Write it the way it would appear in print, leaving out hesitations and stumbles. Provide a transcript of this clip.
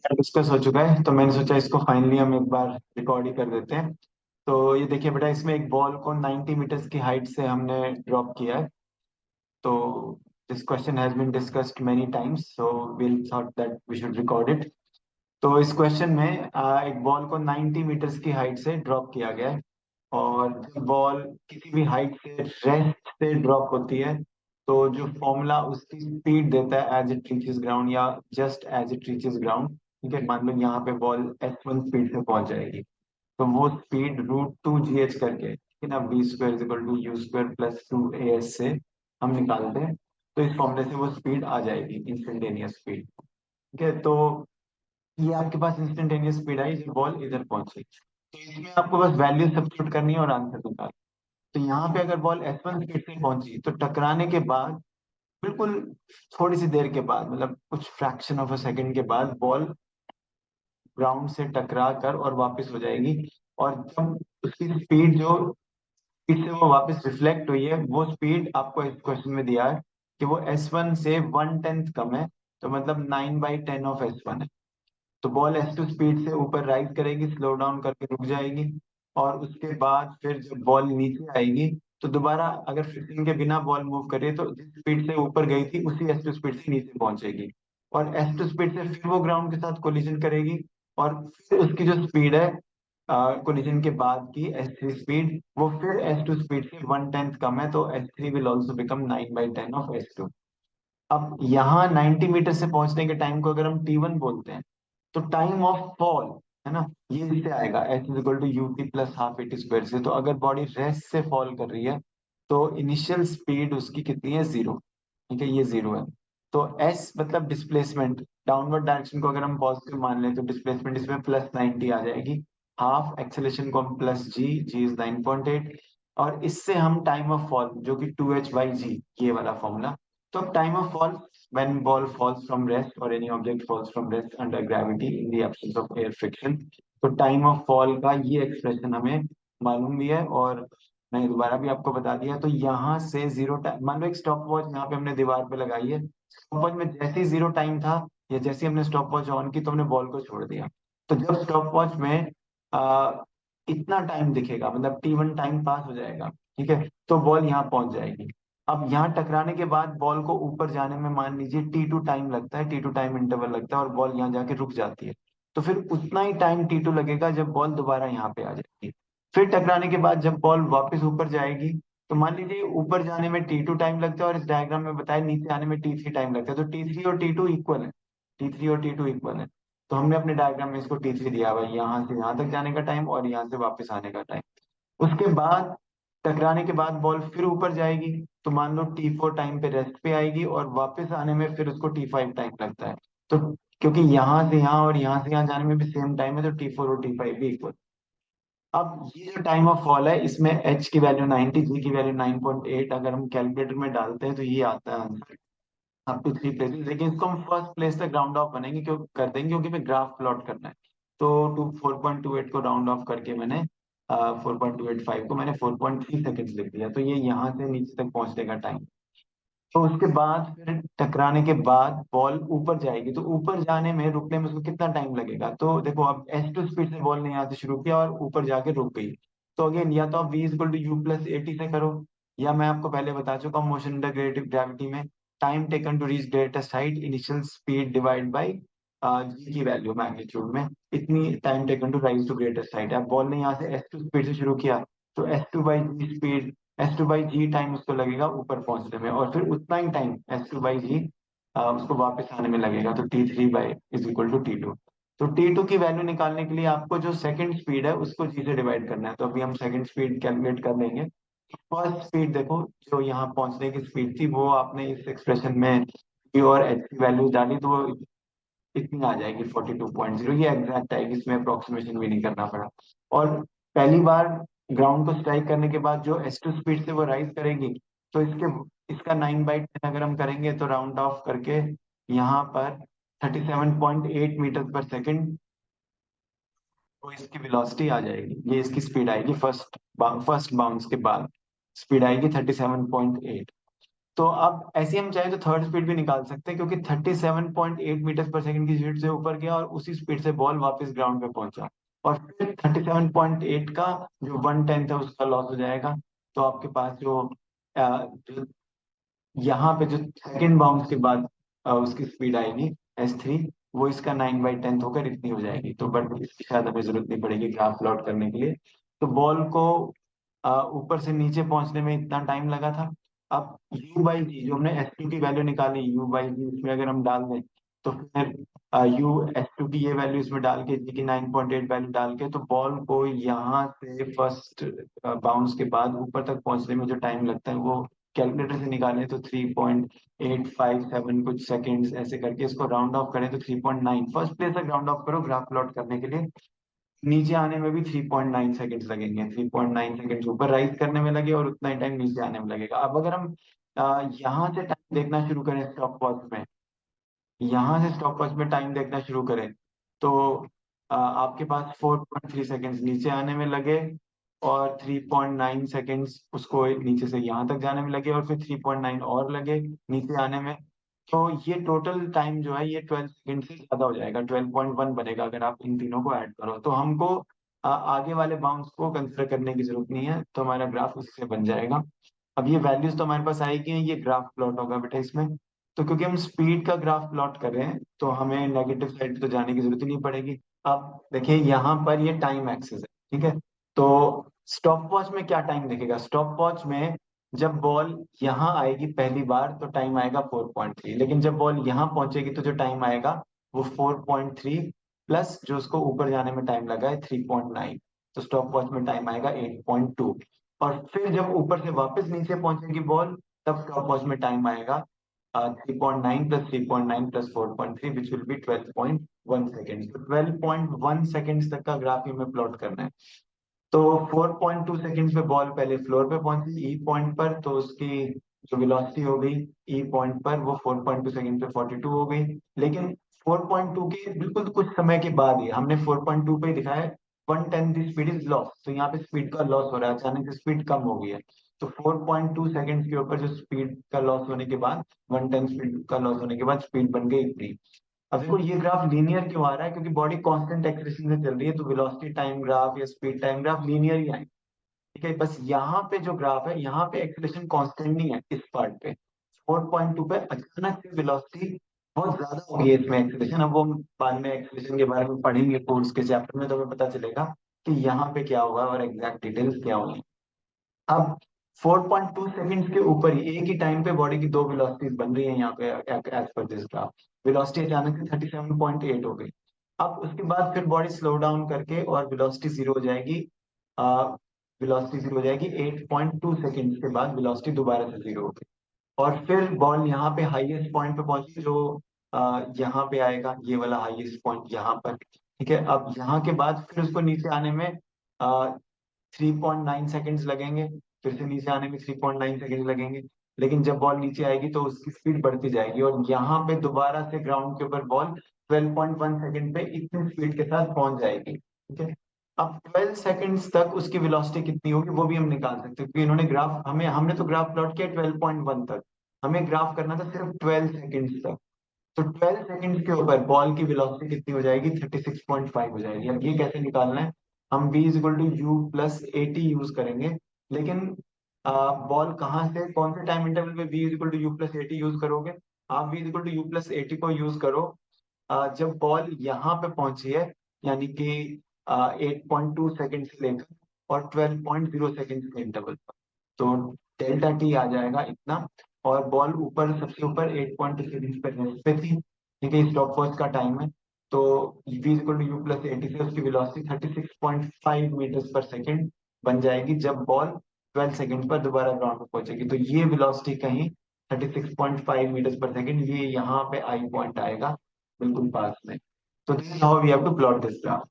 Discuss हो चुका है, तो मैंने सोचा इसको फाइनली हम एक बार रिकॉर्ड ही कर देते हैं। तो ये देखिए बेटा, इसमें एक बॉल को 90 मीटर्स की हाइट से हमने ड्रॉप किया है। तो this question has been discussed many times, so we'll thought that we should record it. तो इस क्वेश्चन में एक बॉल को 90 मीटर्स की हाइट से ड्रॉप किया गया है। और जब बॉल किसी भी हाइट से रेस्ट से ड्रॉप होती है, तो जो फॉर्मूला उसकी स्पीड देता है एज इट रीचेस ग्राउंड या just as it reaches ground. ठीक है, मान लो यहाँ पे बॉल S1 स्पीड से पहुंच जाएगी, तो वो स्पीड √2 GH करके, ठीक है ना, v² = u² + 2as से हम निकालते हैं। तो इस फॉर्मूले से वो स्पीड आ जाएगी, इंस्टेंटेनियस स्पीड। ठीक है, तो ये आपके पास इंस्टेंटेनियस स्पीड आई जब बॉल इधर पहुंची। तो इसमें आपको बस वैल्यू सब्स्टिट्यूट करनी है और आंसर निकाल। तो यहाँ पे अगर बॉल S1 स्पीड से पहुंची, तो टकराने के बाद बिल्कुल थोड़ी सी देर के बाद, मतलब कुछ फ्रैक्शन ऑफ अ सेकंड के बाद, बॉल ग्राउंड से टकरा कर और वापस हो जाएगी। और जब उसकी स्पीड जो स्पीड से वो वापस रिफ्लेक्ट हुई है, वो स्पीड आपको इस क्वेश्चन में दिया है कि वो S1 से 1/10 कम है। तो मतलब 9/10 ऑफ S1 है। तो बॉल S2 स्पीड से ऊपर राइज करेगी, स्लो डाउन करके रुक जाएगी। और उसके बाद फिर जब बॉल नीचे आएगी, तो दोबारा अगर फ्रिक्शन के बिना बॉल मूव करे, तो जिस स्पीड से ऊपर गई थी उसी S2 स्पीड से नीचे पहुंचेगी। और S2 स्पीड से फिर वो ग्राउंड के साथ कोलिजन करेगी। और फिर उसकी जो स्पीड है कोलिजन के बाद की S3 स्पीड, वो फिर S2 स्पीड से 1/10 कम है, तो S3 will also become 9/10 of S2। अब यहाँ 90 मीटर से पहुंचने के टाइम को अगर हम T1 बोलते हैं, तो टाइम ऑफ फॉल, है ना, ये इससे आएगा S = UT + ½ AT² से। तो अगर बॉडी रेस्ट से फॉल कर रही है, तो इनिशियल स्पीड उसकी कितनी है? 0। ठीक है, ये 0 है। तो S मतलब डिस्प्लेसमेंट, डाउनवर्ड डायरेक्शन को अगर हम पॉजिटिव मान लें, तो डिस्प्लेसमेंट इसमें +90 आ जाएगी। हाफ एक्सेलेरेशन को हम +G is 9.8। और इससे हम टाइम ऑफ फॉल, जो कि 2h/g, ये वाला फॉर्मूला। तो अब time of fall when ball falls from rest or any object falls from rest under gravity in the absence of air friction। तो टाइम ऑफ फॉल का ये एक्सप्रेशन हमें मालूम भी है, और मैंने दोबारा भी आपको बता दिया। तो यहाँ से जीरो टाइम, मान लो एक स्टॉप वॉच यहाँ पे हमने दीवार पे लगाई है। स्टॉप वॉच में जैसे ही जीरो टाइम था, या जैसे ही हमने स्टॉप वॉच ऑन की, तो हमने बॉल को छोड़ दिया। तो जब स्टॉप वॉच में आ, इतना टाइम दिखेगा, मतलब T1 टाइम पास हो जाएगा, ठीक है, तो बॉल यहाँ पहुंच जाएगी। अब यहाँ टकराने के बाद बॉल को ऊपर जाने में मान लीजिए T2 टाइम लगता है, T2 टाइम इंटरवल लगता है, और बॉल यहाँ जाके रुक जाती है। तो फिर उतना ही टाइम T2 लगेगा जब बॉल दोबारा यहाँ पे आ जाएगी। फिर टकराने के बाद जब बॉल वापस ऊपर जाएगी, तो मान लीजिए ऊपर जाने में T2 टाइम लगता है, और इस डायग्राम में बताया नीचे आने में T3 टाइम लगता है। तो T3 और T2 इक्वल है। T3 और T2 इक्वल है। तो हमने अपने डायग्राम में इसको T3 दिया हुआ है, यहाँ से यहाँ तक जाने का टाइम और यहाँ से वापस आने का टाइम। उसके बाद टकराने के बाद बॉल फिर ऊपर जाएगी, तो मान लो T4 टाइम पे रेस्ट पे आएगी, और वापस आने में फिर उसको T5 टाइम लगता है। तो क्योंकि यहाँ से यहाँ और यहाँ से यहाँ जाने में भी सेम टाइम है, तो T4 और T5 भी इक्वल। अब ये जो टाइम ऑफ फॉल है, इसमें H की वैल्यू 90, G की वैल्यू 9.8, अगर हम कैलकुलेटर में डालते हैं तो ये आता है आंसर अप टू 3 प्लेसेस। लेकिन इसको हम फर्स्ट प्लेस तक राउंड ऑफ बनेंगे, क्यों कर देंगे, क्योंकि हमें ग्राफ प्लॉट करना है। तो 4.28 को राउंड ऑफ करके मैंने 4.285 को मैंने 4.3 सेकेंड लिख दिया। तो ये यहाँ से नीचे तक पहुंचने का टाइम। तो उसके बाद फिर टकराने के बाद बॉल ऊपर जाएगी, तो ऊपर जाने में, रुकने में उसको कितना टाइम लगेगा? तो देखो, अब S2 स्पीड से बॉल ने यहाँ से शुरू किया और ऊपर जाके रुक गई। तो अगेन, या तो आप v = u + AT से करो, या मैं आपको पहले बता चुका हूँ मोशन अंडर ग्रेविटी ग्रेविटी में, time taken to reach greatest height initial speed divide by g की वैल्यू मैग्नीट्यूड में, इतनी time taken to rise to greatest height. अब बॉल ने यहाँ से S2 स्पीड से शुरू किया, तो S2/g स्पीड, S2/g टाइम उसको लगेगा ऊपर पहुंचने में, और फिर उतना ही टाइम S2/g उसको वापस आने में लगेगा। तो T3 = T2। तो T2 की वैल्यू निकालने के लिए आपको जो सेकंड स्पीड है उसको G से डिवाइड करना है। तो अभी हम सेकंड स्पीड कैलकुलेट कर लेंगे। फर्स्ट स्पीड देखो, जो यहाँ पहुंचने की स्पीड थी, वो आपने इस एक्सप्रेशन में G और H की वैल्यू डाली, तो वो इतनी आ जाएगी 42.0। ये एग्जैक्ट आएगी, इसमें अप्रोक्सीमेशन भी नहीं करना पड़ा। और पहली बार ग्राउंड को स्ट्राइक करने के बाद जो S2 स्पीड से वो राइज करेगी, तो इसका 9/10 अगर हम करेंगे, तो राउंड ऑफ करके यहाँ पर 37.8 मीटर पर सेकेंड, तो इसकी वेलोसिटी आ जाएगी। ये इसकी स्पीड आएगी फर्स्ट बाउंस के बाद, स्पीड आएगी 37.8। तो अब ऐसे हम चाहे तो थर्ड स्पीड भी निकाल सकते हैं, क्योंकि 37.8 मीटर पर सेकंड की स्पीड से ऊपर गया और उसी स्पीड से बॉल वापस ग्राउंड पे पहुंचा, और फिर 37.8 का जो 1/10 है उसका लॉस हो जाएगा। तो आपके पास जो यहाँ पे जो सेकंड बाउंस के बाद उसकी स्पीड आएगी S3, वो इसका 9/10 होकर इतनी हो जाएगी। तो बट इसकी शायद हमें जरूरत नहीं पड़ेगी ग्राफ प्लॉट करने के लिए। तो बॉल को ऊपर से नीचे पहुंचने में इतना टाइम लगा था। अब U/G जो हमने S2 की वैल्यू निकाली, U/G इसमें अगर हम डाल दें तो फिर S2 की ये वैल्यू इसमें डाल के, G की 9.8 वैल्यू डाल के, तो बॉल को यहाँ से फर्स्ट बाउंस के बाद ऊपर तक पहुंचने में जो टाइम लगता है वो कैलकुलेटर से निकालें तो 3.857 कुछ सेकेंड्स, ऐसे करके इसको राउंड ऑफ करें तो 3.9, फर्स्ट प्लेस तक राउंड ऑफ करो ग्राफ प्लॉट करने के लिए। नीचे आने में भी 3.9 सेकेंड्स लगेंगे, 3.9 सेकेंड्स ऊपर राइज करने में लगे और उतना ही टाइम नीचे आने में लगेगा। अब अगर हम यहाँ से टाइम देखना शुरू करें स्टॉप वॉच में, यहाँ से स्टॉप वॉच में टाइम देखना शुरू करें, तो आपके पास 4.3 सेकेंड्स नीचे आने में लगे, और 3.9 सेकेंड्स उसको नीचे से यहाँ तक जाने में लगे, और फिर 3.9 और लगे नीचे आने में। तो ये टोटल टाइम जो है ये 12 सेकेंड से ज्यादा हो जाएगा, 12.1 बनेगा अगर आप इन तीनों को ऐड करो। तो हमको आगे वाले बाउंस को कंसिडर करने की जरूरत नहीं है, तो हमारा ग्राफ उससे बन जाएगा। अब ये वैल्यूज तो हमारे पास आएगी, ये ग्राफ प्लॉट होगा बेटा इसमें। तो क्योंकि हम स्पीड का ग्राफ प्लॉट कर रहे हैं तो हमें नेगेटिव साइड तो जाने की जरूरत ही नहीं पड़ेगी। अब देखिए यहाँ पर ये टाइम एक्सिस है, ठीक है। तो स्टॉप वॉच में क्या टाइम दिखेगा, स्टॉप वॉच में जब बॉल यहाँ आएगी पहली बार तो टाइम आएगा 4.3, लेकिन जब बॉल यहाँ पहुंचेगी तो जो टाइम आएगा वो 4.3 प्लस जो उसको ऊपर जाने में टाइम लगा है 3.9, तो स्टॉप वॉच में टाइम आएगा 8.2। और फिर जब ऊपर से वापस नीचे पहुंचेगी बॉल, तब स्टॉप वॉच में टाइम आएगा 3.9 plus 3.9 plus 4.3 which will be 12.1 second. तो 12.1 सेकेंड्स तक का ग्राफ ही हमें प्लॉट करना है। तो 4.2 सेकेंड्स में बॉल पहले फ्लोर पे पहुंची ई पॉइंट पर, तो उसकी जो वेलोसिटी हो गई ई पॉइंट पर वो 4.2 सेकेंड पे 42 हो गई। लेकिन 4.2 के बिल्कुल कुछ समय के बाद ही हमने 4.2 पे ही दिखाया 1/10 दी स्पीड इज लॉस, तो यहाँ पे स्पीड का लॉस हो रहा है, अचानक से स्पीड कम हो गई है। तो 4.2 सेकेंड्स के ऊपर जो स्पीड का लॉस होने के बाद 1/10 स्पीड का लॉस होने के बाद स्पीड बन गई इतनी। अब देखो ये ग्राफ लीनियर क्यों आ रहा है, क्योंकि बॉडी कांस्टेंट एक्सेलरेशन से चल रही है, तो वेलोसिटी टाइम ग्राफ या स्पीड टाइम ग्राफ लीनियर ही आएंगे। ठीक है, बस यहाँ पे जो ग्राफ है यहाँ पे एक्सेलरेशन कांस्टेंट नहीं है इस पार्ट पे। 4.2 पे अचानक से वेलोसिटी बहुत ज्यादा हो गई है इसमें एक्सेलरेशन। अब वो हम बाद में एक्सेलरेशन के बारे में पढ़ेंगे कोर्स के चैप्टर में, तो हमें पता चलेगा कि यहाँ पे क्या हुआ और एग्जैक्ट डिटेल्स क्या हुई। अब 4.2 सेकंड्स के ऊपर ही एक ही टाइम पे बॉडी की दो वेलोसिटीज बन रही है यहाँ पे as per this graph. Velocity अचानक से 37.8 हो गई। अब उसके बाद फिर बॉडी स्लो डाउन करके और वेलोसिटी जीरो हो जाएगी। वेलोसिटी जीरो हो जाएगी 8.2 सेकंड्स के बाद वेलोसिटी दोबारा से जीरो हो गई। और फिर बॉल यहाँ पे हाईएस्ट पॉइंट पे पहुंची, जो यहाँ पे आएगा ये वाला हाईएस्ट पॉइंट यहाँ पर। ठीक है, अब यहाँ के बाद फिर उसको नीचे आने में 3.9 सेकेंड्स लगेंगे, फिर से नीचे आने में 3.9 सेकेंड लगेंगे। लेकिन जब बॉल नीचे आएगी तो उसकी स्पीड बढ़ती जाएगी, और यहाँ पे दोबारा से ग्राउंड के ऊपर बॉल 12.1 सेकेंड पे इतनी स्पीड के साथ पहुंच जाएगी। ठीक है, अब 12 सेकेंड्स तक उसकी वेलोसिटी कितनी होगी वो भी हम निकाल सकते हैं, क्योंकि इन्होंने ग्राफ हमने तो ग्राफ प्लॉट किया 12.1 तक, हमें ग्राफ करना था सिर्फ 12 सेकेंड्स तक। तो 12 सेकंड के ऊपर बॉल की वेलोसिटी कितनी हो जाएगी, 36.5 हो जाएगी। अब ये कैसे निकालना है, हम v is equal to u plus a t use करेंगे। लेकिन बॉल कहाँ से कौन से टाइम इंटरवल में v is equal to u plus a t use करोगे, आप v is equal to u plus a t को यूज करो जब बॉल यहाँ पे पहुंची है, यानी कि 8.2 सेकंड से लेकर और 12.0 सेकंड के इंटरवल पर। तो डेल्टा टी आ जाएगा इतना, और बॉल ऊपर सबसे ऊपर 8.2 सेकंड पे रेस्ट पे थी। ठीक है, स्टॉप वॉच का टाइम है। तो v equal to u plus a t से उसकी वेलोसिटी 36.5 मीटर्स पर सेकंड बन जाएगी जब बॉल 12 सेकंड पर दोबारा ग्राउंड पर पहुंचेगी। तो ये वेलोसिटी कहीं 36.5 मीटर्स पर सेकंड, ये यहाँ पे आई पॉइंट आएगा बिल्कुल पास में। तो this is how we have to plot this graph.